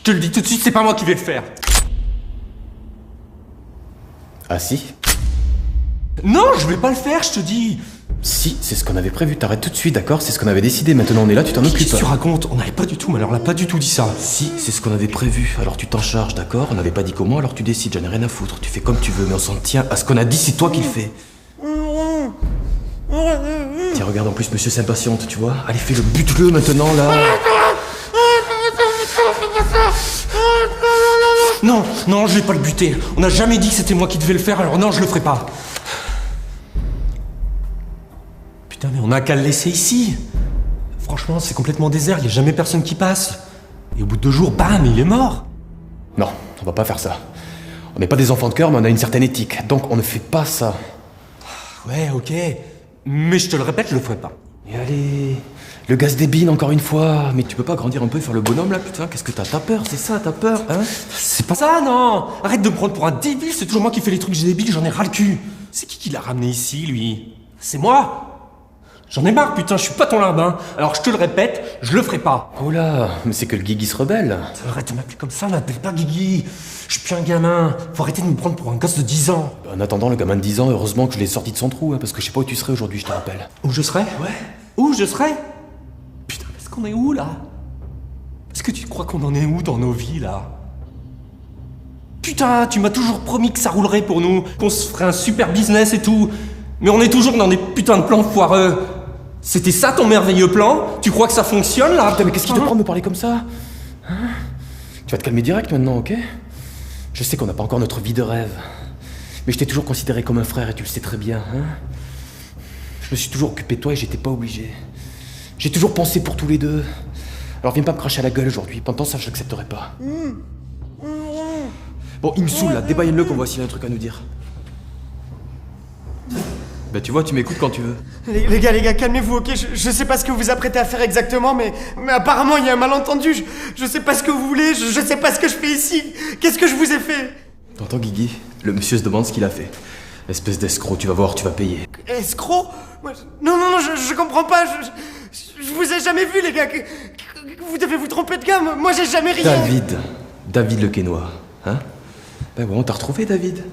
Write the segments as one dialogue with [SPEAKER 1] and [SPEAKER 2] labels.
[SPEAKER 1] te le dis tout de suite, c'est pas moi qui vais le faire.
[SPEAKER 2] Ah si?
[SPEAKER 1] Non, je vais pas le faire, je te dis.
[SPEAKER 2] Si, c'est ce qu'on avait prévu, t'arrêtes tout de suite, d'accord? C'est ce qu'on avait décidé, maintenant on est là, tu t'en occupes.
[SPEAKER 1] Qu'est-ce que tu racontes? On n'avait pas du tout, mais alors on n'a pas du tout dit ça.
[SPEAKER 2] Si, c'est ce qu'on avait prévu, alors tu t'en charges, d'accord? On n'avait pas dit comment, alors tu décides, j'en ai rien à foutre. Tu fais comme tu veux, mais on s'en tient à ce qu'on a dit, c'est toi qui le fais. Tiens, regarde, en plus, monsieur s'impatiente, tu vois? Allez, fais-le, bute-le maintenant, là.
[SPEAKER 1] Non, non, je vais pas le buter. On n'a jamais dit que c'était moi qui devais le faire, alors non, je le ferai pas. Putain, mais on a qu'à le laisser ici. Franchement, c'est complètement désert, y a jamais personne qui passe. Et au bout de 2 jours, bam, il est mort.
[SPEAKER 2] Non, on va pas faire ça. On n'est pas des enfants de cœur, mais on a une certaine éthique, donc on ne fait pas ça.
[SPEAKER 1] Ouais, ok. Mais je te le répète, je le ferai pas.
[SPEAKER 2] Et allez, le gaz débine encore une fois. Mais tu peux pas grandir un peu et faire le bonhomme là, putain? Qu'est-ce que t'as? T'as peur, c'est ça, t'as peur, hein?
[SPEAKER 1] C'est pas ça, non. Arrête de me prendre pour un débile, c'est toujours moi qui fais les trucs débiles, j'en ai ras le cul. C'est qui l'a ramené ici, lui? C'est moi. J'en ai marre, putain, je suis pas ton larbin. Alors je te le répète, je le ferai pas.
[SPEAKER 2] Oh là, mais c'est que le Guigui se rebelle.
[SPEAKER 1] Arrête de m'appeler comme ça, m'appelle pas Guigui. Je suis plus un gamin. Faut arrêter de me prendre pour un gosse de 10 ans.
[SPEAKER 2] En attendant, le gamin de 10 ans, heureusement que je l'ai sorti de son trou, hein, parce que je sais pas où tu serais aujourd'hui, je te rappelle.
[SPEAKER 1] Où je serais? Ouais. Où je serais? Putain, est-ce qu'on est où, là? Est-ce que tu crois qu'on en est où dans nos vies, là? Putain, tu m'as toujours promis que ça roulerait pour nous, qu'on se ferait un super business et tout. Mais on est toujours dans des putains de plans foireux. C'était ça ton merveilleux plan? Tu crois que ça fonctionne, là?
[SPEAKER 2] Putain, mais qu'est-ce qui te prend de me parler comme ça? Hein? Tu vas te calmer direct maintenant, ok? Je sais qu'on n'a pas encore notre vie de rêve. Mais je t'ai toujours considéré comme un frère et tu le sais très bien, hein? Je me suis toujours occupé de toi et j'étais pas obligé. J'ai toujours pensé pour tous les deux. Alors viens pas me cracher à la gueule aujourd'hui, pendant ça je l'accepterai pas. Bon, il me saoule là, débaille-le qu'on voit s'il a un truc à nous dire. Bah tu vois, tu m'écoutes quand tu veux.
[SPEAKER 3] Les gars, calmez-vous, ok? Je sais pas ce que vous apprêtez à faire exactement, mais apparemment il y a un malentendu. Je sais pas ce que vous voulez, je sais pas ce que je fais ici. Qu'est-ce que je vous ai fait?
[SPEAKER 2] T'entends, Guigui? Le monsieur se demande ce qu'il a fait. Espèce d'escroc, tu vas voir, tu vas payer.
[SPEAKER 3] Escroc? Non, je comprends pas. Je vous ai jamais vu, les gars. Vous devez vous tromper de gars. Moi, j'ai jamais rien.
[SPEAKER 2] David le Quénois, hein? Ben ouais, on t'a retrouvé, David.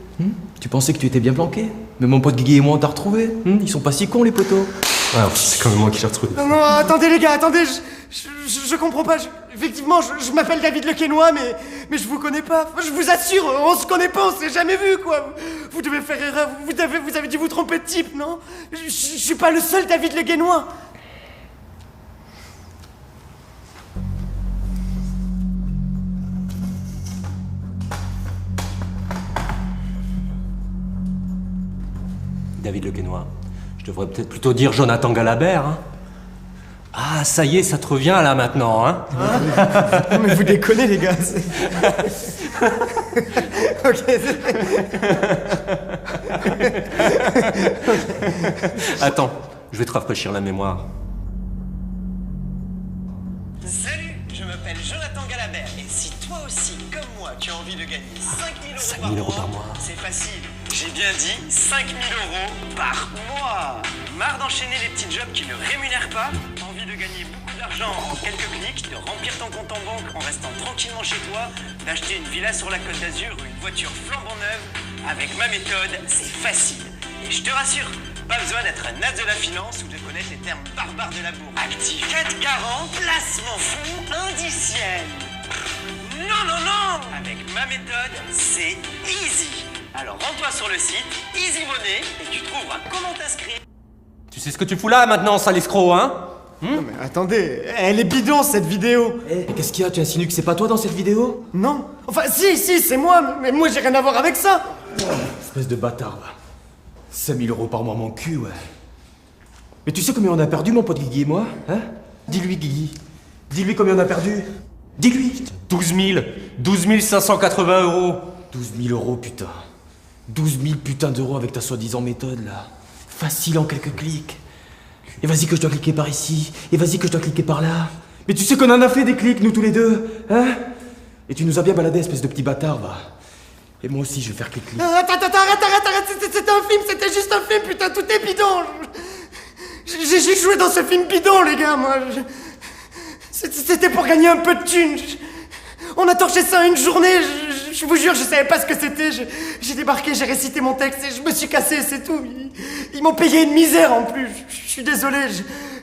[SPEAKER 2] Tu pensais que tu étais bien planqué? Mais mon pote Guigui et moi, on t'a retrouvé. Ils sont pas si cons, les potos.
[SPEAKER 1] Ouais, c'est quand même moi qui l'ai retrouvé.
[SPEAKER 3] Non, attendez, les gars, attendez. Je comprends pas. Effectivement, je m'appelle David le Quénois, mais je vous connais pas. Je vous assure, on se connaît pas, on s'est jamais vu, quoi. Vous devez faire erreur. Vous avez dû vous tromper de type, non? Je suis pas le seul David le Quénois.
[SPEAKER 1] David le Quénois. Je devrais peut-être plutôt dire Jonathan Galabert, hein. Ah, ça y est, ça te revient là maintenant, hein?
[SPEAKER 3] Non, mais vous déconnez, les gars. Ok.
[SPEAKER 1] Attends, je vais te rafraîchir la mémoire.
[SPEAKER 4] Salut, je m'appelle Jonathan Galabert et si toi aussi, comme moi, tu as envie de gagner 5 000 euros par mois, c'est facile. J'ai bien dit 5 000 euros par mois. Marre d'enchaîner les petits jobs qui ne rémunèrent pas? Envie de gagner beaucoup d'argent en quelques clics, de remplir ton compte en banque en restant tranquillement chez toi, d'acheter une villa sur la Côte d'Azur ou une voiture flambant neuve? Avec ma méthode, c'est facile. Et je te rassure, pas besoin d'être un as de la finance ou de connaître les termes barbares de la bourse. Actif 440, placement fou indiciel. Non. Avec ma méthode, c'est easy. Alors rends-toi sur le site Easy Money et tu trouveras comment t'inscrire.
[SPEAKER 1] Tu sais ce que tu fous là maintenant, sale escroc, hein?
[SPEAKER 3] Non mais attendez, elle est bidon cette vidéo.
[SPEAKER 2] Mais qu'est-ce qu'il y a? Tu insinues que c'est pas toi dans cette vidéo?
[SPEAKER 3] Non. Enfin si, c'est moi, mais moi j'ai rien à voir avec ça.
[SPEAKER 2] Espèce de bâtard, va. 5 000 euros par mois, mon cul, ouais. Mais tu sais combien on a perdu, mon pote Guigui et moi? Hein? Dis-lui, Guigui. Dis-lui combien on a perdu. Dis-lui.
[SPEAKER 1] 12 580 euros.
[SPEAKER 2] 12 000 euros, putain. 12 000 putains d'euros avec ta soi-disant méthode, là. Facile en quelques clics. Et vas-y que je dois cliquer par ici. Et vas-y que je dois cliquer par là. Mais tu sais qu'on en a fait des clics, nous tous les deux. Hein? Et tu nous as bien baladé, espèce de petit bâtard, va. Et moi aussi, je vais faire clic-clic.
[SPEAKER 3] Attends, arrête. C'était un film, c'était juste un film, putain, tout est bidon. J'ai juste joué dans ce film bidon, les gars, moi. C'était pour gagner un peu de thunes. On a torché ça une journée, je vous jure, je savais pas ce que c'était. J'ai débarqué, j'ai récité mon texte et je me suis cassé, c'est tout. Ils m'ont payé une misère en plus. Je suis désolé,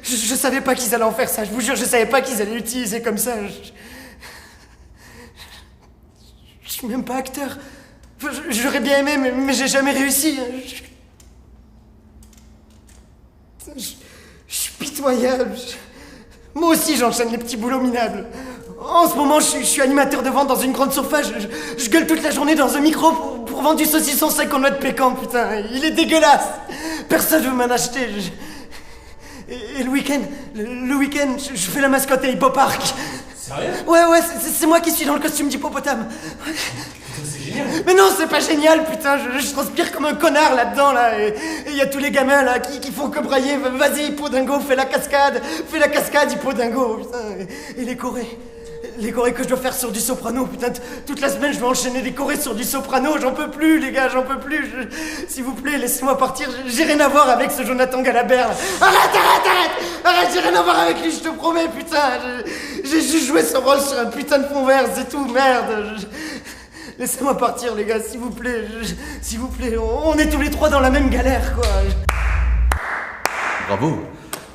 [SPEAKER 3] je savais pas qu'ils allaient en faire ça. Je vous jure, je savais pas qu'ils allaient l'utiliser comme ça. Je suis même pas acteur. J'aurais bien aimé, mais j'ai jamais réussi. Je suis pitoyable. Moi aussi, j'enchaîne les petits boulots minables. En ce moment, je suis animateur de vente dans une grande surface. Je gueule toute la journée dans un micro pour vendre du saucisson sec en noix de pécan, putain. Il est dégueulasse. Personne veut m'en acheter. Et le week-end, je fais la mascotte à Hippo Park.
[SPEAKER 1] Sérieux?
[SPEAKER 3] Ouais, c'est moi qui suis dans le costume d'hippopotame.
[SPEAKER 1] C'est génial.
[SPEAKER 3] Mais non, c'est pas génial, putain, je transpire comme un connard là-dedans, là, et y a tous les gamins, là, qui font que brailler. Vas-y, Hippo Dingo, fais la cascade, Hippo Dingo, putain, et les chorés que je dois faire sur du soprano, putain, toute la semaine, je vais enchaîner des chorés sur du soprano, j'en peux plus, les gars, j'en peux plus, s'il vous plaît, laissez-moi partir, j'ai rien à voir avec ce Jonathan Galabert, là. Arrête, j'ai rien à voir avec lui, je te promets, putain, j'ai juste joué ce rôle sur un putain de fond vert, c'est tout, merde, laissez-moi partir, les gars, s'il vous plaît, on est tous les trois dans la même galère, quoi.
[SPEAKER 2] Bravo.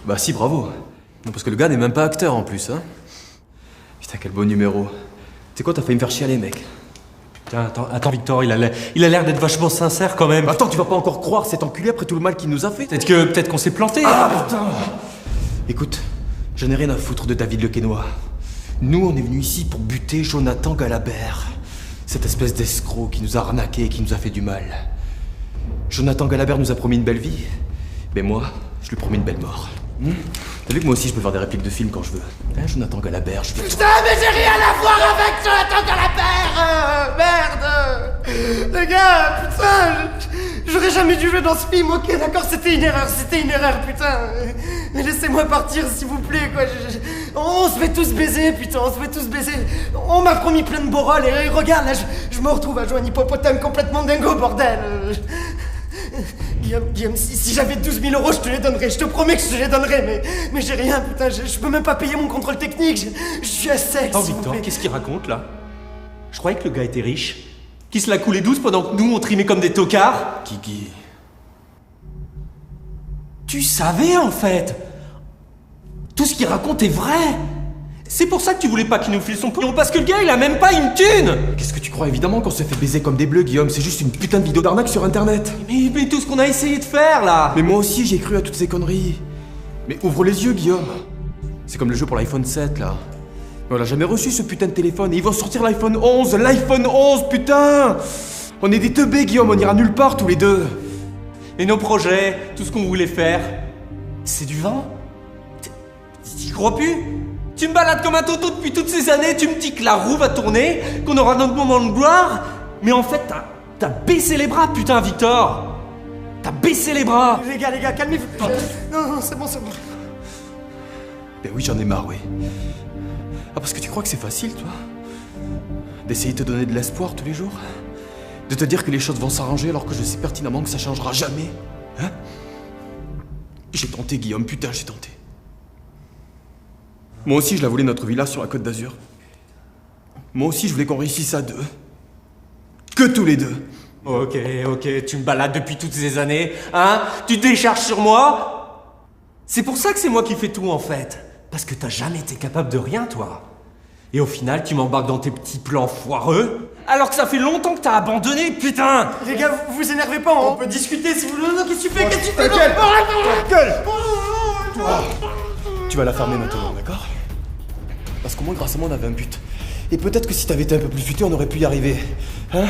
[SPEAKER 2] Bah si, bravo. Non, parce que le gars n'est même pas acteur en plus, hein. Putain, quel beau numéro. Tu sais quoi, t'as failli me faire chialer, mec.
[SPEAKER 1] Putain, attends, Victor, il a l'air d'être vachement sincère quand même.
[SPEAKER 2] Attends, tu vas pas encore croire cet enculé après tout le mal qu'il nous a fait.
[SPEAKER 1] Peut-être qu'on s'est planté.
[SPEAKER 2] Ah putain. Écoute, je n'ai rien à foutre de David le Quesnoy. Nous, on est venus ici pour buter Jonathan Galabert. Cette espèce d'escroc qui nous a arnaqués et qui nous a fait du mal. Jonathan Galabert nous a promis une belle vie. Mais moi, je lui promets une belle mort. T'as vu que moi aussi je peux faire des répliques de films quand je veux. Hein, Jonathan Galabert, je vais...
[SPEAKER 3] Putain, mais j'ai rien à voir avec Jonathan Galabert. Merde. Les gars, putain, j'aurais jamais dû jouer dans ce film. Ok, d'accord, c'était une erreur, putain. Mais laissez-moi partir, s'il vous plaît, quoi. On se fait tous baiser, putain, On m'a promis plein de borolles et regarde, là, je me retrouve à jouer un hippopotame complètement dingo, bordel. Guillaume, si j'avais 12 000 euros, je te les donnerais, je te promets que je te les donnerais, mais j'ai rien, putain, je peux même pas payer mon contrôle technique, je suis à sec.
[SPEAKER 1] Attends, Victor, qu'est-ce qu'il raconte là? Je croyais que le gars était riche, qu'il se la coulait douce pendant que nous on trimait comme des tocards.
[SPEAKER 2] Kiki.
[SPEAKER 1] Tu savais en fait. Tout ce qu'il raconte est vrai. C'est pour ça que tu voulais pas qu'il nous file son pognon, parce que le gars il a même pas une thune.
[SPEAKER 2] Qu'est-ce que tu crois évidemment qu'on se fait baiser comme des bleus, Guillaume? C'est juste une putain de vidéo d'arnaque sur internet.
[SPEAKER 1] Mais tout ce qu'on a essayé de faire là.
[SPEAKER 2] Mais moi aussi j'ai cru à toutes ces conneries. Mais ouvre les yeux, Guillaume. C'est comme le jeu pour l'iPhone 7 là. Mais on l'a jamais reçu ce putain de téléphone et ils vont sortir l'iPhone 11, putain. On est des teubés, Guillaume, on ira nulle part tous les deux.
[SPEAKER 1] Et nos projets, tout ce qu'on voulait faire, c'est du vent. T'y crois plus? Tu me balades comme un toto depuis toutes ces années, tu me dis que la roue va tourner, qu'on aura notre moment de gloire, mais en fait, t'as baissé les bras, putain, Victor. T'as baissé les bras.
[SPEAKER 3] Les gars, calmez-vous. Non, c'est bon.
[SPEAKER 2] Ben oui, j'en ai marre, oui. Ah, parce que tu crois que c'est facile, toi? D'essayer de te donner de l'espoir tous les jours? De te dire que les choses vont s'arranger alors que je sais pertinemment que ça changera jamais? Hein? J'ai tenté, Guillaume, putain, j'ai tenté. Moi aussi, je la voulais, notre villa sur la Côte d'Azur. Moi aussi, je voulais qu'on réussisse à deux. Que tous les deux.
[SPEAKER 1] Ok, tu me balades depuis toutes ces années, hein? Tu te décharges sur moi? C'est pour ça que c'est moi qui fais tout, en fait. Parce que t'as jamais été capable de rien, toi. Et au final, tu m'embarques dans tes petits plans foireux, alors que ça fait longtemps que t'as abandonné, putain!
[SPEAKER 3] Les gars, vous énervez pas, on peut discuter si vous voulez. Non, qu'est-ce que tu fais?
[SPEAKER 2] Gueule! Tu vas la fermer maintenant, d'accord? Parce qu'au moins, grâce à moi, on avait un but. Et peut-être que si t'avais été un peu plus futé, on aurait pu y arriver. Hein?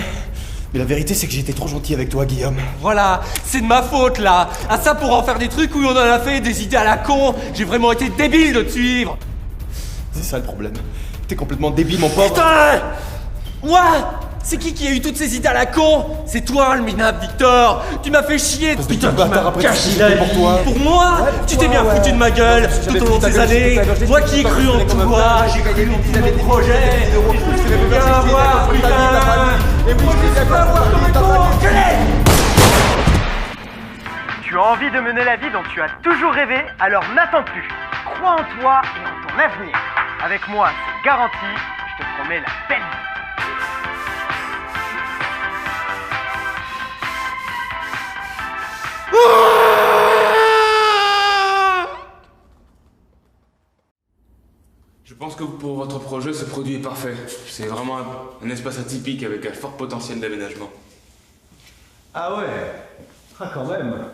[SPEAKER 2] Mais la vérité, c'est que j'ai été trop gentil avec toi, Guillaume.
[SPEAKER 1] Voilà, c'est de ma faute, là. À ça pour en faire des trucs où on en a fait des idées à la con. J'ai vraiment été débile de te suivre.
[SPEAKER 2] C'est ça le problème. T'es complètement débile, mon pauvre.
[SPEAKER 1] Putain! Moi? C'est qui a eu toutes ces idées à la con? C'est toi, le minable, Victor. Tu m'as fait chier.
[SPEAKER 2] Putain, tu m'as caché la vie.
[SPEAKER 1] Pour moi, tu t'es bien foutu de ma gueule tout au long de ces années. Moi qui ai cru en toi, j'ai cru en tous nos projets. Je vais bien avoir, putain. Et moi, je vais pas avoir comme un con.
[SPEAKER 5] Tu as envie de mener la vie dont tu as toujours rêvé, alors n'attends plus. Crois en toi et en ton avenir. Avec moi, c'est garanti, je te promets la belle vie.
[SPEAKER 6] Je pense que pour votre projet, ce produit est parfait. C'est vraiment un espace atypique avec un fort potentiel d'aménagement.
[SPEAKER 7] Ah ouais. Ah quand même.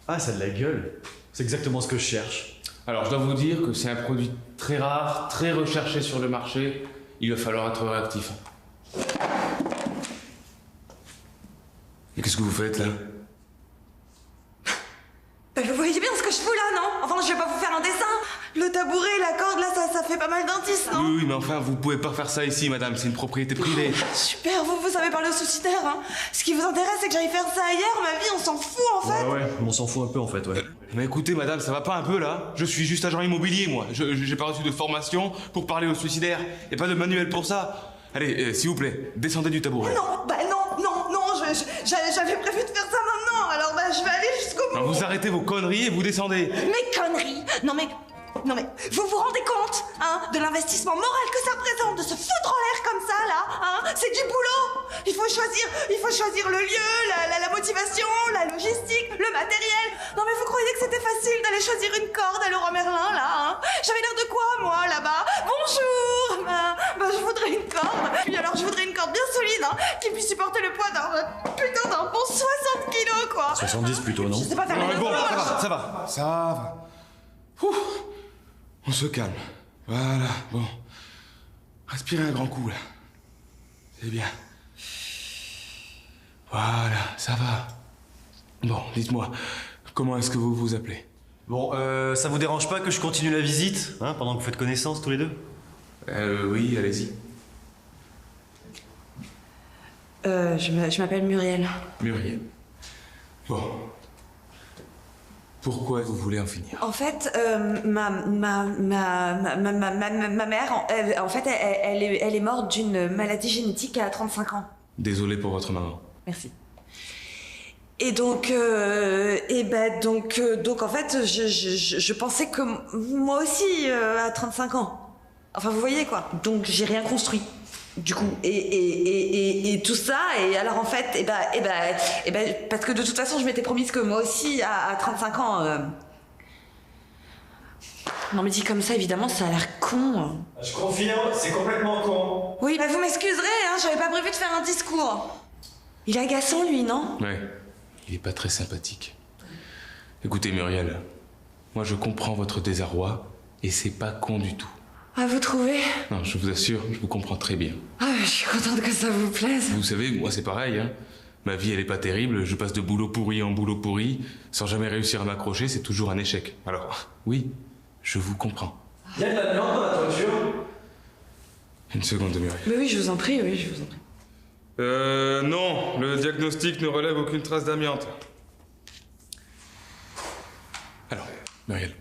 [SPEAKER 7] Ah, ça a de la gueule. C'est exactement ce que je cherche.
[SPEAKER 6] Alors, je dois vous dire que c'est un produit très rare, très recherché sur le marché. Il va falloir être réactif. Et qu'est-ce que vous faites là?
[SPEAKER 8] Bah, vous voyez bien ce que je fous là, non? Enfin, je vais pas vous faire un dessin. Le tabouret, la corde, là, ça fait pas mal d'indices, non?
[SPEAKER 6] Oui, mais enfin, vous pouvez pas faire ça ici, madame. C'est une propriété privée.
[SPEAKER 8] Super, vous savez parler au suicidaire, hein? Ce qui vous intéresse, c'est que j'aille faire ça ailleurs. Ma vie, on s'en fout, en fait.
[SPEAKER 7] Ouais, on s'en fout un peu en fait, ouais.
[SPEAKER 6] Mais écoutez, madame, ça va pas un peu là? Je suis juste agent immobilier, moi. J'ai pas reçu de formation pour parler aux suicidaires. Y a pas de manuel pour ça. Allez, s'il vous plaît, descendez du tabouret.
[SPEAKER 8] Non, bah non, j'avais prévu de faire ça maintenant. Alors, bah, je vais aller jusqu'au bout.
[SPEAKER 6] Non, vous arrêtez vos conneries et vous descendez.
[SPEAKER 8] Mes conneries. Non mais, vous vous rendez compte, hein, de l'investissement moral que ça représente, de se foutre en l'air comme ça, là, hein? C'est du boulot. Il faut choisir le lieu, la motivation, la logistique, le matériel. Non mais vous croyez que c'était facile d'aller choisir une corde à Leroy Merlin, là, hein? J'avais l'air de quoi, moi, là-bas? Bonjour. Bah, je voudrais une corde. Puis alors, je voudrais une corde bien solide, hein, qui puisse supporter le poids d'un bon 60 kilos, quoi.
[SPEAKER 7] 70 plutôt, non?
[SPEAKER 8] Je sais pas faire les
[SPEAKER 6] Bon,
[SPEAKER 8] choses.
[SPEAKER 6] ça va. Ouh, on se calme. Voilà, bon. Respirez un grand coup, là. C'est bien. Voilà, ça va. Bon, dites-moi, comment est-ce que vous vous appelez?
[SPEAKER 7] Bon, ça vous dérange pas que je continue la visite, hein, pendant que vous faites connaissance tous les deux?
[SPEAKER 6] Oui, allez-y.
[SPEAKER 8] Je m'appelle Muriel.
[SPEAKER 6] Muriel. Bon. Pourquoi vous voulez en finir?
[SPEAKER 8] En fait, ma mère, en fait, elle est morte d'une maladie génétique à 35 ans.
[SPEAKER 6] Désolé pour votre maman.
[SPEAKER 8] Merci. Et donc, donc en fait, je pensais que moi aussi, à 35 ans. Enfin, vous voyez quoi. Donc, j'ai rien construit. Du coup, et tout ça, et alors en fait, parce que de toute façon, je m'étais promise que moi aussi, à 35 ans, non mais dit comme ça, évidemment, ça a l'air con.
[SPEAKER 7] Je confirme, c'est complètement con.
[SPEAKER 8] Oui, bah vous m'excuserez, hein, j'avais pas prévu de faire un discours. Il est agaçant, lui, non?
[SPEAKER 6] Ouais, il est pas très sympathique. Écoutez, Muriel, moi je comprends votre désarroi, et c'est pas con du tout.
[SPEAKER 8] Ah, vous trouvez?
[SPEAKER 6] Non, je vous assure, je vous comprends très bien.
[SPEAKER 8] Ah, je suis contente que ça vous plaise.
[SPEAKER 6] Vous savez, moi c'est pareil, hein. Ma vie elle est pas terrible, je passe de boulot pourri en boulot pourri, sans jamais réussir à m'accrocher, c'est toujours un échec. Alors, oui, je vous comprends.
[SPEAKER 7] Il y a de l'amiante dans la toiture?
[SPEAKER 6] Une seconde, Muriel.
[SPEAKER 8] Mais oui, je vous en prie, oui, je vous en prie.
[SPEAKER 6] Non, le diagnostic ne relève aucune trace d'amiante. Alors, Muriel,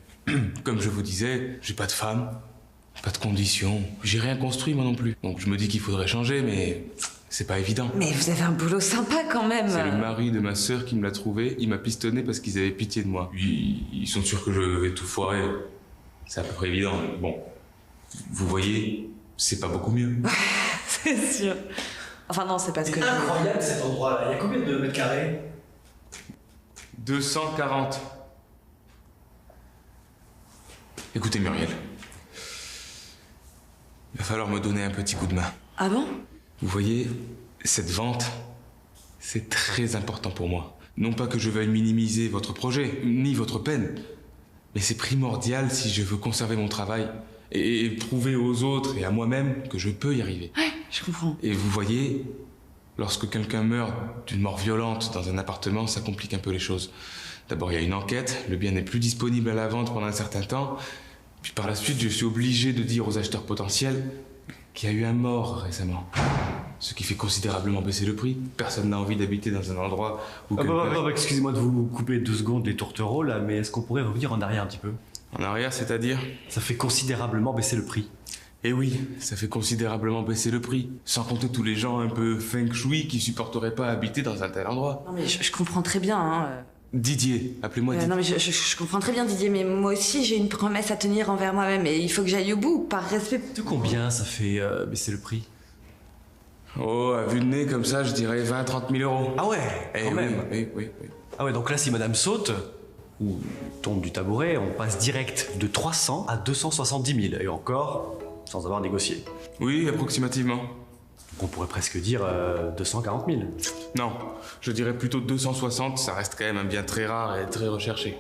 [SPEAKER 6] comme je vous disais, j'ai pas de femme, pas de conditions, j'ai rien construit moi non plus. Donc je me dis qu'il faudrait changer, mais c'est pas évident.
[SPEAKER 8] Mais vous avez un boulot sympa quand même.
[SPEAKER 6] C'est le mari de ma sœur qui me l'a trouvé, il m'a pistonné parce qu'ils avaient pitié de moi. Ils sont sûrs que je vais tout foirer. C'est à peu près évident. Bon, vous voyez, c'est pas beaucoup mieux.
[SPEAKER 8] C'est sûr. Enfin non, c'est pas ce que je veux.
[SPEAKER 7] Incroyable cet endroit-là, il y a combien de mètres carrés?
[SPEAKER 6] 240. Écoutez Muriel, il va falloir me donner un petit coup de main.
[SPEAKER 8] Ah bon?
[SPEAKER 6] Vous voyez, cette vente, c'est très important pour moi. Non pas que je veuille minimiser votre projet, ni votre peine, mais c'est primordial si je veux conserver mon travail et prouver aux autres et à moi-même que je peux y arriver.
[SPEAKER 8] Ouais, je comprends.
[SPEAKER 6] Et vous voyez, lorsque quelqu'un meurt d'une mort violente dans un appartement, ça complique un peu les choses. D'abord, il y a une enquête, le bien n'est plus disponible à la vente pendant un certain temps, puis par la suite, je suis obligé de dire aux acheteurs potentiels qu'il y a eu un mort récemment. Ce qui fait considérablement baisser le prix. Personne n'a envie d'habiter dans un endroit où...
[SPEAKER 7] Excusez-moi de vous couper 2 secondes les tourtereaux là, mais est-ce qu'on pourrait revenir en arrière un petit peu?
[SPEAKER 6] En arrière, c'est-à-dire?
[SPEAKER 7] Ça fait considérablement baisser le prix.
[SPEAKER 6] Eh oui, ça fait considérablement baisser le prix. Sans compter tous les gens un peu feng shui qui supporteraient pas habiter dans un tel endroit.
[SPEAKER 8] Non mais je comprends très bien, hein.
[SPEAKER 6] Didier, appelez-moi Didier.
[SPEAKER 8] Non mais je comprends très bien Didier, mais moi aussi j'ai une promesse à tenir envers moi-même et il faut que j'aille au bout, par respect.
[SPEAKER 7] De combien ça fait baisser le prix?
[SPEAKER 6] Oh, à vue de nez comme ça, je dirais 20-30 000 euros.
[SPEAKER 7] Ah ouais,
[SPEAKER 6] Eh
[SPEAKER 7] quand
[SPEAKER 6] oui,
[SPEAKER 7] même.
[SPEAKER 6] oui.
[SPEAKER 7] Ah ouais, donc là, si madame saute, ou tombe du tabouret, on passe direct de 300 à 270 000, et encore, sans avoir négocié.
[SPEAKER 6] Oui, approximativement.
[SPEAKER 7] Donc on pourrait presque dire 240 000.
[SPEAKER 6] Non, je dirais plutôt 260, ça reste quand même un bien très rare et très recherché.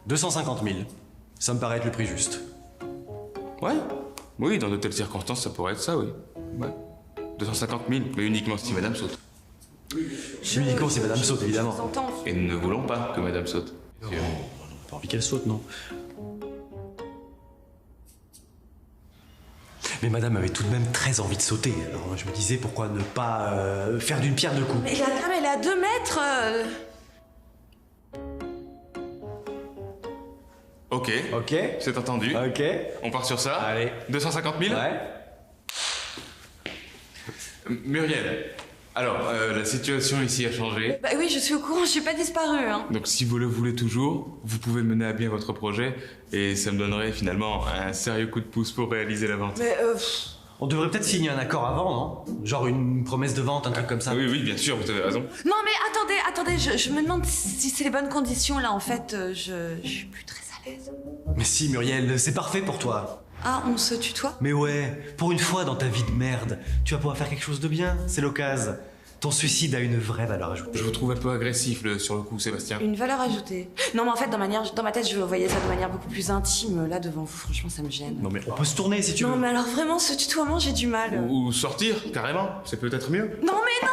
[SPEAKER 7] 250 000, ça me paraît être le prix juste.
[SPEAKER 6] Ouais. Oui, dans de telles circonstances, ça pourrait être ça, oui. Ouais. 250 000, mais uniquement si madame saute.
[SPEAKER 7] Uniquement si madame saute, évidemment.
[SPEAKER 8] J'entends.
[SPEAKER 6] Et nous ne voulons pas que madame saute.
[SPEAKER 7] On n'a pas envie qu'elle saute, non. Mais madame avait tout de même très envie de sauter. Alors je me disais, pourquoi ne pas faire d'une pierre deux coups?
[SPEAKER 8] Mais la dame elle est à 2 mètres.
[SPEAKER 6] Ok.
[SPEAKER 7] Ok.
[SPEAKER 6] C'est entendu.
[SPEAKER 7] Ok.
[SPEAKER 6] On part sur ça.
[SPEAKER 7] Allez.
[SPEAKER 6] 250 000
[SPEAKER 7] Ouais.
[SPEAKER 6] Muriel, alors, la situation ici a changé.
[SPEAKER 8] Bah oui, je suis au courant, je suis pas disparue. Hein.
[SPEAKER 6] Donc si vous le voulez toujours, vous pouvez mener à bien votre projet et ça me donnerait finalement un sérieux coup de pouce pour réaliser la vente.
[SPEAKER 8] Mais
[SPEAKER 7] On devrait peut-être signer un accord avant, non? Genre une promesse de vente, un truc comme ça.
[SPEAKER 6] Oui, bien sûr, vous avez raison.
[SPEAKER 8] Non mais attendez, je me demande si c'est les bonnes conditions là en fait, je suis plus très à l'aise.
[SPEAKER 7] Mais si, Muriel, c'est parfait pour toi.
[SPEAKER 8] Ah, on se tutoie?
[SPEAKER 7] Mais ouais, pour une fois dans ta vie de merde, tu vas pouvoir faire quelque chose de bien, c'est l'occasion. Ton suicide a une vraie valeur ajoutée.
[SPEAKER 6] Je vous trouve un peu agressif sur le coup, Sébastien.
[SPEAKER 8] Une valeur ajoutée. Non mais en fait dans ma tête je voyais ça de manière beaucoup plus intime. Là devant vous franchement ça me gêne.
[SPEAKER 7] Non mais on peut se tourner si tu veux.
[SPEAKER 8] Non mais alors vraiment ce tutoiement j'ai du mal.
[SPEAKER 6] Ou sortir, carrément, c'est peut-être mieux.
[SPEAKER 8] Non mais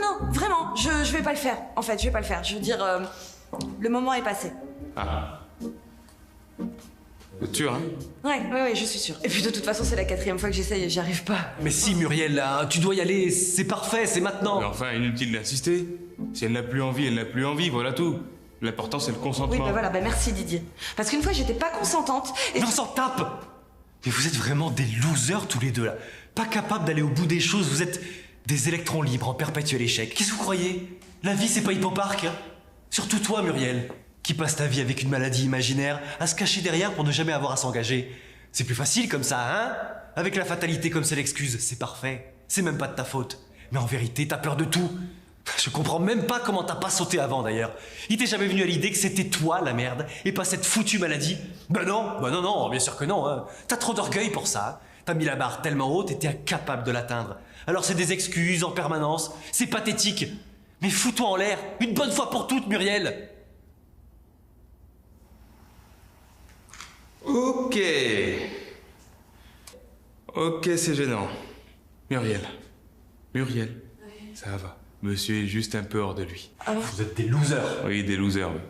[SPEAKER 8] non, vraiment, je vais pas le faire. En fait, je vais pas le faire. Je veux dire, le moment est passé.
[SPEAKER 6] Ah. Vous êtes sûr, hein?
[SPEAKER 8] Ouais, je suis sûre. Et puis de toute façon, c'est la 4e fois que j'essaye et j'y arrive pas.
[SPEAKER 7] Mais si, Muriel, là, tu dois y aller, c'est parfait, c'est maintenant.
[SPEAKER 6] Mais enfin, inutile d'insister. Si elle n'a plus envie, elle n'a plus envie, voilà tout. L'important, c'est le consentement.
[SPEAKER 8] Oui, bah voilà, bah merci Didier. Parce qu'une fois, j'étais pas consentante et...
[SPEAKER 7] Mais on s'en tape. Mais vous êtes vraiment des losers tous les deux, là. Pas capables d'aller au bout des choses, vous êtes des électrons libres en perpétuel échec. Qu'est-ce que vous croyez? La vie, c'est pas Hippopark, hein? Surtout toi, Muriel, qui passe ta vie avec une maladie imaginaire, à se cacher derrière pour ne jamais avoir à s'engager. C'est plus facile comme ça, hein? Avec la fatalité comme seule excuse, c'est parfait. C'est même pas de ta faute. Mais en vérité, t'as peur de tout. Je comprends même pas comment t'as pas sauté avant, d'ailleurs. Il t'est jamais venu à l'idée que c'était toi, la merde, et pas cette foutue maladie? Bah non, bien sûr que non, hein. T'as trop d'orgueil pour ça. T'as mis la barre tellement haute et t'es incapable de l'atteindre. Alors c'est des excuses en permanence, c'est pathétique. Mais fous-toi en l'air, une bonne fois pour toutes, Muriel.
[SPEAKER 6] Ok, c'est gênant. Muriel, ça va. Monsieur est juste un peu hors de lui.
[SPEAKER 7] Vous êtes des losers.
[SPEAKER 6] Oui, des losers, oui.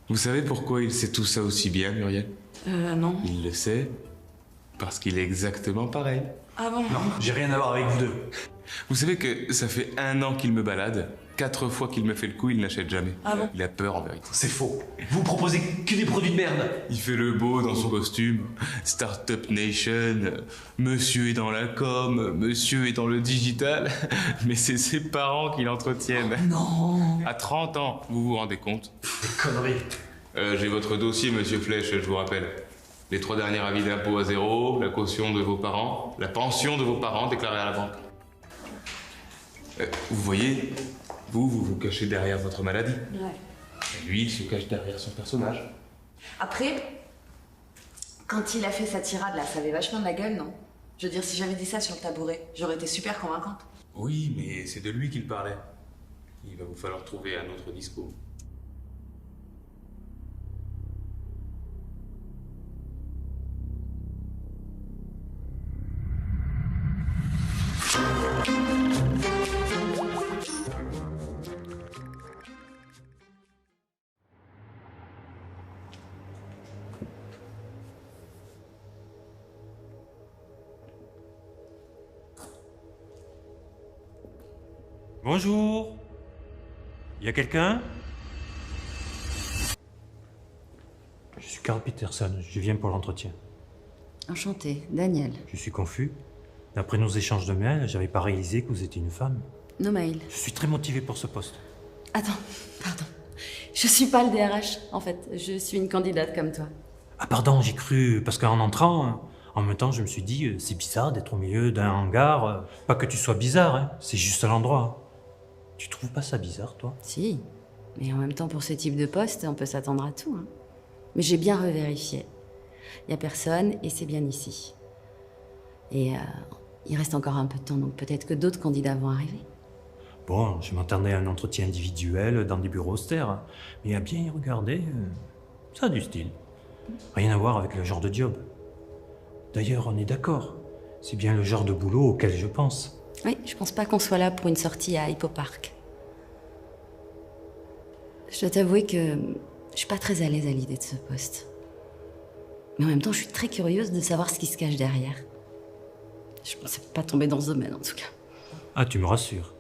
[SPEAKER 6] Vous savez pourquoi il sait tout ça aussi bien, Muriel?
[SPEAKER 8] Non.
[SPEAKER 6] Il le sait parce qu'il est exactement pareil.
[SPEAKER 8] Ah bon?
[SPEAKER 7] Non, j'ai rien à voir avec vous deux.
[SPEAKER 6] Vous savez que ça fait 1 an qu'il me balade. 4 fois qu'il me fait le coup, il n'achète jamais.
[SPEAKER 8] Ah bon?
[SPEAKER 6] Il a peur en vérité.
[SPEAKER 7] C'est faux. Vous proposez que des produits de merde.
[SPEAKER 6] Il fait le beau dans son costume. Startup Nation. Monsieur est dans la com. Monsieur est dans le digital. Mais c'est ses parents qui l'entretiennent.
[SPEAKER 8] Non.
[SPEAKER 6] À 30 ans, vous vous rendez compte?
[SPEAKER 7] Des conneries.
[SPEAKER 6] J'ai votre dossier, monsieur Flèche, je vous rappelle. Les 3 derniers avis d'impôt à 0, la caution de vos parents, la pension de vos parents déclarée à la banque. Vous voyez, vous cachez derrière votre maladie.
[SPEAKER 8] Ouais.
[SPEAKER 6] Et lui, il se cache derrière son personnage.
[SPEAKER 8] Après, quand il a fait sa tirade là, ça avait vachement de la gueule, non? Je veux dire, si j'avais dit ça sur le tabouret, j'aurais été super convaincante.
[SPEAKER 6] Oui, mais c'est de lui qu'il parlait. Il va vous falloir trouver un autre discours.
[SPEAKER 1] Bonjour. Y a quelqu'un? Je suis Carl Peterson, je viens pour l'entretien.
[SPEAKER 9] Enchanté, Daniel.
[SPEAKER 1] Je suis confus. D'après nos échanges de mails, j'avais pas réalisé que vous étiez une femme.
[SPEAKER 9] No mail.
[SPEAKER 1] Je suis très motivé pour ce poste.
[SPEAKER 9] Attends, pardon. Je suis pas le DRH, en fait. Je suis une candidate comme toi.
[SPEAKER 10] Ah pardon, j'ai cru, parce qu'en entrant, en même temps, je me suis dit, c'est bizarre d'être au milieu d'un hangar. Pas que tu sois bizarre, hein, c'est juste l'endroit. Tu trouves pas ça bizarre, toi?
[SPEAKER 9] Si. Mais en même temps, pour ce type de poste, on peut s'attendre à tout. Hein. Mais j'ai bien revérifié. Il y a personne et c'est bien ici. Et il reste encore un peu de temps, donc peut-être que d'autres candidats vont arriver.
[SPEAKER 10] Bon, je m'attendais à un entretien individuel dans des bureaux austères. Mais à bien y regarder, ça a du style. Rien à voir avec le genre de job. D'ailleurs, on est d'accord. C'est bien le genre de boulot auquel je pense.
[SPEAKER 9] Oui, je pense pas qu'on soit là pour une sortie à Hippo Park. Je dois t'avouer que je suis pas très à l'aise à l'idée de ce poste. Mais en même temps, je suis très curieuse de savoir ce qui se cache derrière. Je pensais pas tomber dans ce domaine, en tout cas.
[SPEAKER 10] Ah, tu me rassures.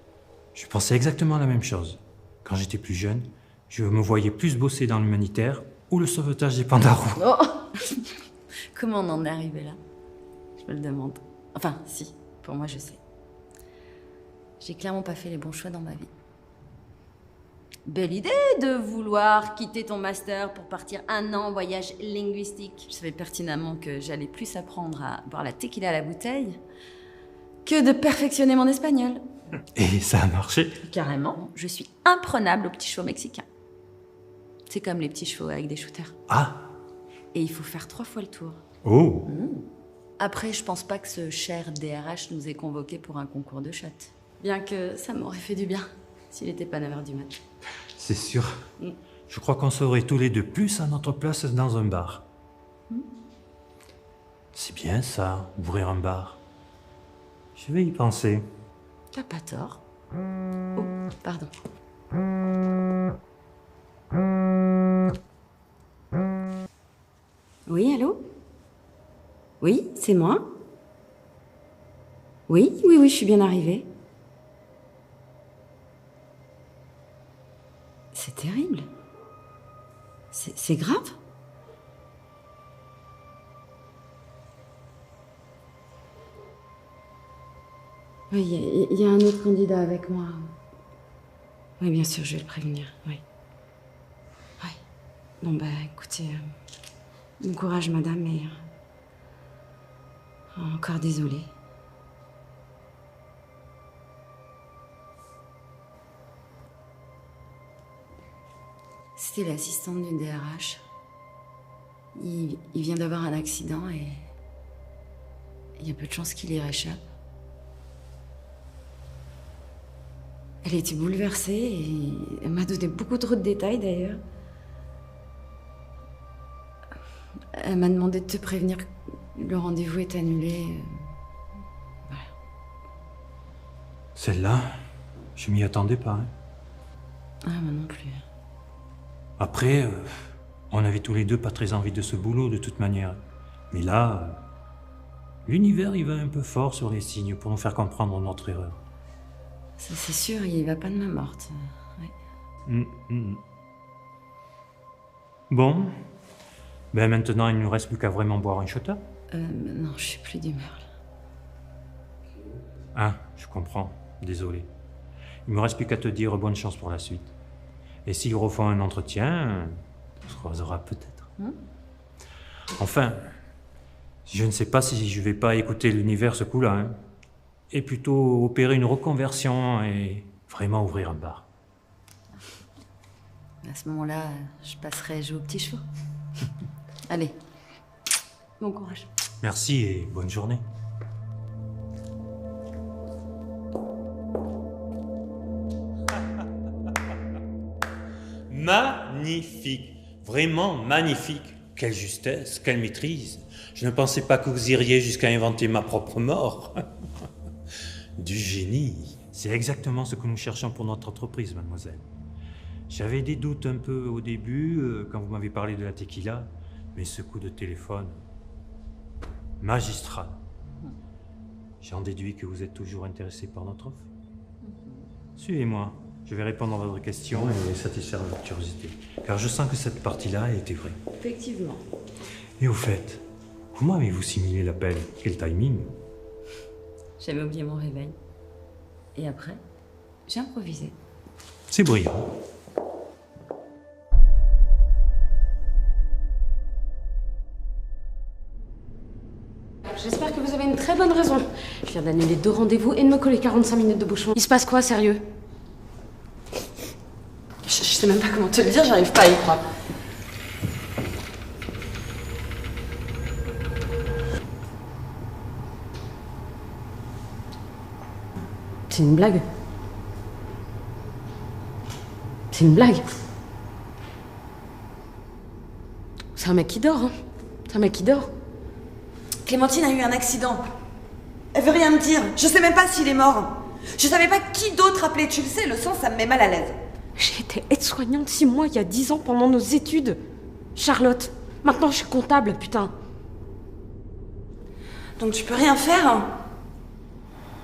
[SPEAKER 10] Je pensais exactement la même chose. Quand j'étais plus jeune, je me voyais plus bosser dans l'humanitaire ou le sauvetage des pandarous.
[SPEAKER 9] Oh Comment on en est arrivé là? Je me le demande. Enfin, si, pour moi, je sais. J'ai clairement pas fait les bons choix dans ma vie. Belle idée de vouloir quitter ton master pour partir 1 an en voyage linguistique. Je savais pertinemment que j'allais plus apprendre à boire la tequila à la bouteille que de perfectionner mon espagnol.
[SPEAKER 10] Et ça a marché?
[SPEAKER 9] Carrément. Je suis imprenable aux petits chevaux mexicains. C'est comme les petits chevaux avec des shooters.
[SPEAKER 10] Ah!
[SPEAKER 9] Et il faut faire 3 fois le tour.
[SPEAKER 10] Oh!
[SPEAKER 9] Après, je pense pas que ce cher DRH nous ait convoqués pour un concours de shot. Bien que ça m'aurait fait du bien s'il était pas 9h du mat.
[SPEAKER 10] C'est sûr. Je crois qu'on serait tous les deux plus à notre place dans un bar. C'est bien ça, ouvrir un bar. Je vais y penser.
[SPEAKER 9] T'as pas tort. Oh, pardon. Oui, allô? Oui, c'est moi? Oui, je suis bien arrivée. C'est terrible. C'est grave? Oui, il y a un autre candidat avec moi. Oui, bien sûr, je vais le prévenir, oui. Oui. Bon, bah, écoutez, bon courage, madame, et encore désolée. C'était l'assistante du DRH. Il vient d'avoir un accident et il y a peu de chances qu'il y réchappe. Elle a été bouleversée et elle m'a donné beaucoup trop de détails d'ailleurs. Elle m'a demandé de te prévenir que le rendez-vous est annulé. Voilà.
[SPEAKER 10] Celle-là, je m'y attendais pas. Hein.
[SPEAKER 9] Ah, moi non plus.
[SPEAKER 10] Après, on avait tous les deux pas très envie de ce boulot de toute manière. Mais là, l'univers il va un peu fort sur les signes pour nous faire comprendre notre erreur.
[SPEAKER 9] Ça c'est sûr, il va pas de main morte. Ouais.
[SPEAKER 10] Bon, ben maintenant il ne nous reste plus qu'à vraiment boire un shot.
[SPEAKER 9] Non, je suis plus d'humeur là.
[SPEAKER 10] Ah, je comprends, désolé. Il me reste plus qu'à te dire bonne chance pour la suite. Et s'ils refont un entretien, on se croisera peut-être. Enfin, je ne sais pas si je vais pas écouter l'univers ce coup-là, hein. Et plutôt opérer une reconversion et vraiment ouvrir un bar.
[SPEAKER 9] À ce moment-là, je passerai jouer aux petits chevaux. Allez, bon courage.
[SPEAKER 10] Merci et bonne journée. Magnifique, vraiment magnifique. Quelle justesse, quelle maîtrise. Je ne pensais pas que vous iriez jusqu'à inventer ma propre mort. Du génie. C'est exactement ce que nous cherchons pour notre entreprise, mademoiselle. J'avais des doutes un peu au début, quand vous m'avez parlé de la tequila, mais ce coup de téléphone, magistral. J'en déduis que vous êtes toujours intéressé par notre offre. Suivez-moi, je vais répondre à votre question et satisfaire votre curiosité. Car je sens que cette partie-là était vraie.
[SPEAKER 9] Effectivement.
[SPEAKER 10] Et au fait, comment avez-vous simulé l'appel? Quel timing?
[SPEAKER 9] J'avais oublié mon réveil. Et après, j'ai improvisé.
[SPEAKER 10] C'est brillant.
[SPEAKER 11] J'espère que vous avez une très bonne raison. Je viens d'annuler 2 rendez-vous et de me coller 45 minutes de bouchon. Il se passe quoi, sérieux? Je sais même pas comment te le dire, j'arrive pas à y croire. C'est une blague. C'est une blague. C'est un mec qui dort, hein. C'est un mec qui dort.
[SPEAKER 8] Clémentine a eu un accident. Elle veut rien me dire. Je sais même pas s'il est mort. Je savais pas qui d'autre appeler. Tu le sais, le sang, ça me met mal à l'aise.
[SPEAKER 11] J'ai été aide-soignante 6 mois il y a 10 ans pendant nos études. Charlotte, maintenant je suis comptable, putain.
[SPEAKER 8] Donc tu peux rien faire, hein?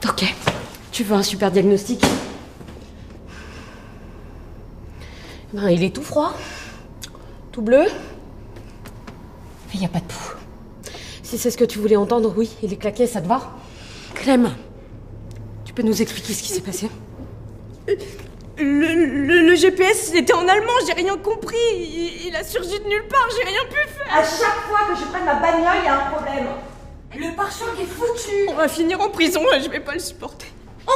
[SPEAKER 11] Ok. Tu veux un super diagnostic? Ben, il est tout froid. Tout bleu. Il n'y a pas de pouls. Si c'est ce que tu voulais entendre, oui, il est claqué, ça te va? Clem, tu peux nous expliquer ce qui s'est passé?
[SPEAKER 12] Le GPS, il était en allemand, j'ai rien compris. Il a surgi de nulle part, j'ai rien pu faire.
[SPEAKER 8] À chaque fois que je prenne ma bagnole, il y a un problème. Le pare-choc est foutu.
[SPEAKER 12] On va finir en prison, je vais pas le supporter.
[SPEAKER 8] Oh!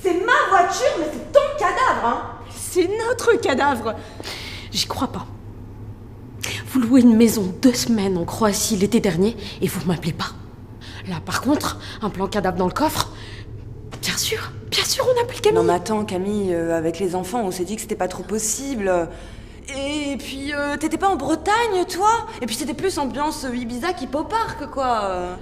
[SPEAKER 8] C'est ma voiture, mais c'est ton cadavre, hein?
[SPEAKER 12] C'est notre cadavre.
[SPEAKER 11] J'y crois pas. Vous louez une maison 2 semaines en Croatie l'été dernier et vous m'appelez pas. Là, par contre, un plan cadavre dans le coffre. Bien sûr, on appelle Camille.
[SPEAKER 8] Non mais attends, Camille, avec les enfants, on s'est dit que c'était pas trop possible. Et puis, t'étais pas en Bretagne, toi? Et puis c'était plus ambiance Ibiza qu'Hippopark, quoi.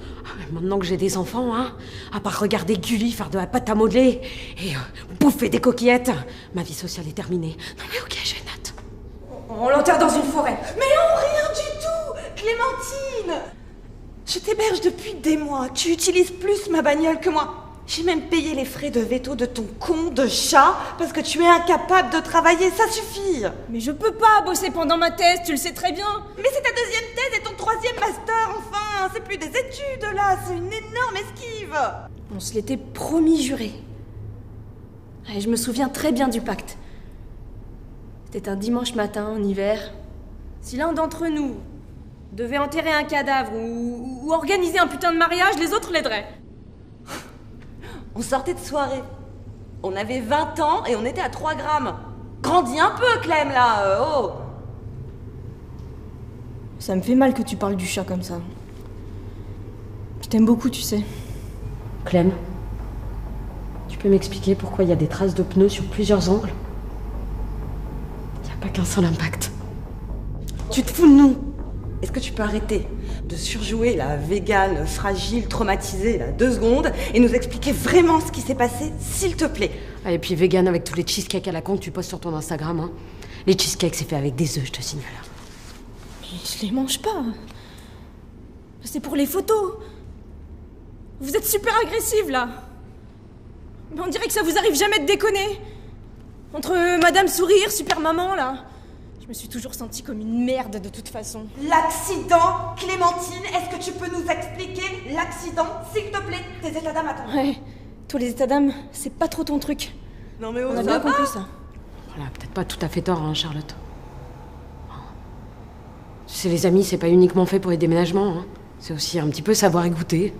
[SPEAKER 11] Maintenant que j'ai des enfants, hein, à part regarder Gulli faire de la pâte à modeler et bouffer des coquillettes, ma vie sociale est terminée. Non mais ok, je note.
[SPEAKER 12] On l'enterre dans une forêt.
[SPEAKER 8] Mais non, rien du tout! Clémentine! Je t'héberge depuis des mois. Tu utilises plus ma bagnole que moi. J'ai même payé les frais de veto de ton con de chat parce que tu es incapable de travailler, ça suffit.
[SPEAKER 12] Mais je peux pas bosser pendant ma thèse, tu le sais très bien.
[SPEAKER 8] Mais c'est ta 2e thèse et ton 3e master, enfin. C'est plus des études là, c'est une énorme esquive.
[SPEAKER 12] On se l'était promis juré. Et je me souviens très bien du pacte. C'était un dimanche matin, en hiver. Si l'un d'entre nous devait enterrer un cadavre ou organiser un putain de mariage, les autres l'aideraient.
[SPEAKER 8] On sortait de soirée. On avait 20 ans et on était à 3 grammes. Grandis un peu, Clem, là, oh.
[SPEAKER 12] Ça me fait mal que tu parles du chat comme ça. Je t'aime beaucoup, tu sais.
[SPEAKER 11] Clem, tu peux m'expliquer pourquoi il y a des traces de pneus sur plusieurs angles? Il n'y a pas qu'un seul impact.
[SPEAKER 8] Tu te fous de nous? Est-ce que tu peux arrêter de surjouer la végane fragile, traumatisée, là, 2 secondes, et nous expliquer vraiment ce qui s'est passé, s'il te plaît?
[SPEAKER 11] Ah, et puis vegan avec tous les cheesecakes à la con que tu postes sur ton Instagram, hein. Les cheesecakes, c'est fait avec des œufs, je te signale.
[SPEAKER 12] Mais je les mange pas. C'est pour les photos. Vous êtes super agressive, là. Mais on dirait que ça vous arrive jamais de déconner. Entre Madame Sourire, Super Maman, là. Je me suis toujours sentie comme une merde de toute façon.
[SPEAKER 8] L'accident, Clémentine, est-ce que tu peux nous expliquer l'accident, s'il te plaît? Tes états d'âme, attends.
[SPEAKER 12] Ouais, toi les états d'âme, c'est pas trop ton truc.
[SPEAKER 8] Non mais
[SPEAKER 12] on a bien compris ça.
[SPEAKER 11] Voilà, peut-être pas tout à fait tort, hein, Charlotte. Tu sais, les amis, c'est pas uniquement fait pour les déménagements, hein. C'est aussi un petit peu savoir écouter.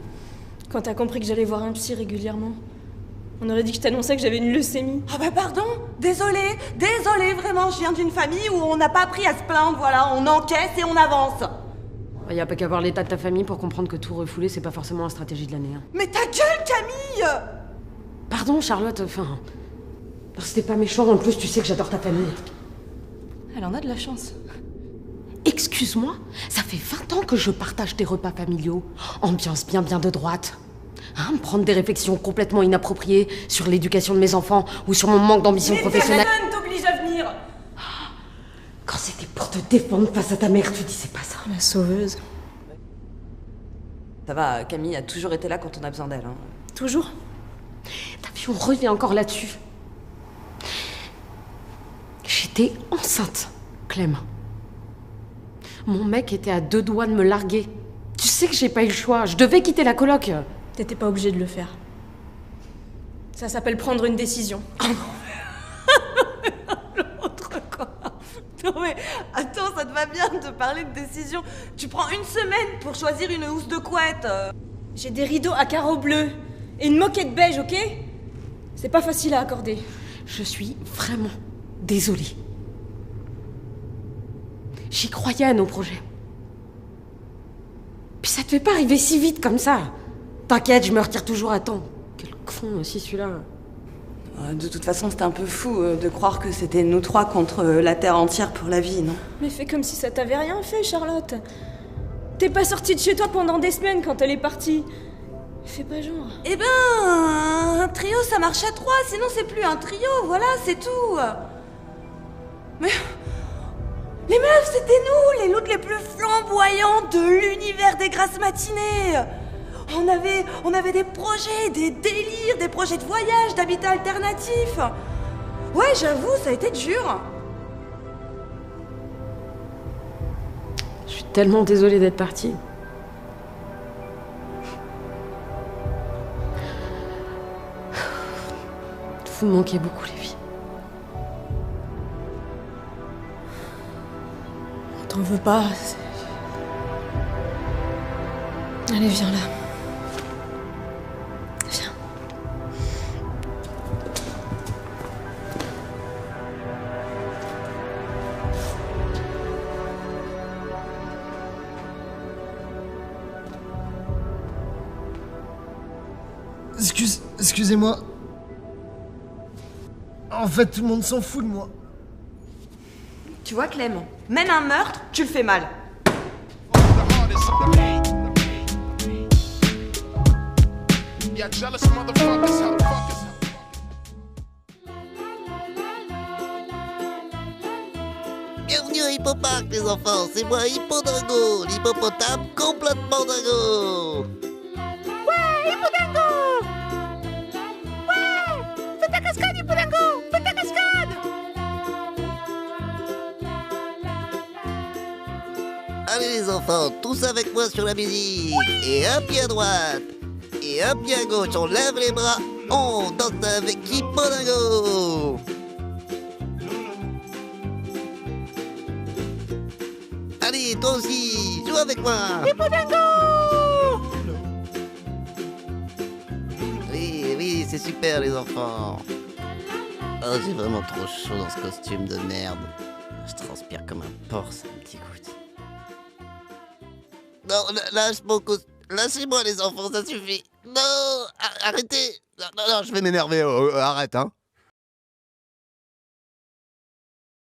[SPEAKER 12] Quand t'as compris que j'allais voir un psy régulièrement, on aurait dit que je t'annonçais que j'avais une leucémie.
[SPEAKER 8] Ah bah pardon, désolée, vraiment, je viens d'une famille où on n'a pas appris à se plaindre, voilà, on encaisse et on avance.
[SPEAKER 11] Y a pas qu'à voir l'état de ta famille pour comprendre que tout refouler, c'est pas forcément la stratégie de l'année, hein.
[SPEAKER 8] Mais ta gueule, Camille!
[SPEAKER 11] Pardon, Charlotte, enfin... C'était pas méchant, en plus, tu sais que j'adore ta famille.
[SPEAKER 12] Elle en a de la chance.
[SPEAKER 11] Excuse-moi, ça fait 20 ans que je partage tes repas familiaux. Ambiance bien de droite. Hein, prendre des réflexions complètement inappropriées sur l'éducation de mes enfants ou sur mon manque d'ambition professionnelle.
[SPEAKER 12] Mais personne t'oblige à venir.
[SPEAKER 11] Quand c'était pour te défendre face à ta mère, tu disais pas ça.
[SPEAKER 12] La sauveuse.
[SPEAKER 8] Ça va, Camille a toujours été là quand on a besoin d'elle. Hein.
[SPEAKER 12] Toujours?
[SPEAKER 11] T'as vu, on revient encore là-dessus. J'étais enceinte, Clem. Mon mec était à 2 doigts de me larguer. Tu sais que j'ai pas eu le choix, je devais quitter la coloc.
[SPEAKER 12] T'étais pas obligée de le faire. Ça s'appelle prendre une décision.
[SPEAKER 8] Oh non. Non mais, attends, ça te va bien de parler de décision. Tu prends une semaine pour choisir une housse de couette.
[SPEAKER 12] J'ai des rideaux à carreaux bleus et une moquette beige, ok? C'est pas facile à accorder.
[SPEAKER 11] Je suis vraiment désolée. J'y croyais à nos projets. Puis ça te fait pas arriver si vite comme ça. T'inquiète, je me retire toujours à temps. Quel con aussi celui-là.
[SPEAKER 8] De toute façon, c'était un peu fou de croire que c'était nous trois contre la Terre entière pour la vie, non?
[SPEAKER 12] Mais fais comme si ça t'avait rien fait, Charlotte. T'es pas sortie de chez toi pendant des semaines quand elle est partie. Fais pas genre.
[SPEAKER 8] Eh ben, un trio ça marche à 3, sinon c'est plus un trio, voilà, c'est tout. Mais les meufs, c'était nous, les looks les plus flamboyants de l'univers des grasses matinées. On avait des projets, des délires, des projets de voyage, d'habitat alternatif. Ouais, j'avoue, ça a été dur.
[SPEAKER 11] Je suis tellement désolée d'être partie. Vous me manquez beaucoup, les filles.
[SPEAKER 12] On t'en veut pas. Allez, viens là. Viens.
[SPEAKER 3] Excusez-moi. En fait, tout le monde s'en fout de moi.
[SPEAKER 8] Tu vois, Clem, même un meurtre, tu le fais mal.
[SPEAKER 13] Bienvenue à Hippopark, les enfants. C'est moi, Hippodingo, l'hippopotame complètement dingo.
[SPEAKER 14] Ouais, Hippodingo! Ouais! Fais ta cascade, Hippodingo! Fais ta cascade!
[SPEAKER 13] Allez, les enfants, tous avec moi sur la musique. Et un pied à droite. Et un pied à gauche. On lève les bras. On danse avec Hippodingo. Allez, toi aussi, joue avec moi.
[SPEAKER 14] Hippodingo!
[SPEAKER 13] Oui, c'est super, les enfants. Oh, j'ai vraiment trop chaud dans ce costume de merde. Je transpire comme un porc, ça me dégoûte. Non, lâche mon costume. Lâchez-moi, les enfants, ça suffit. Non, arrêtez. Non, je vais m'énerver. Arrête, hein.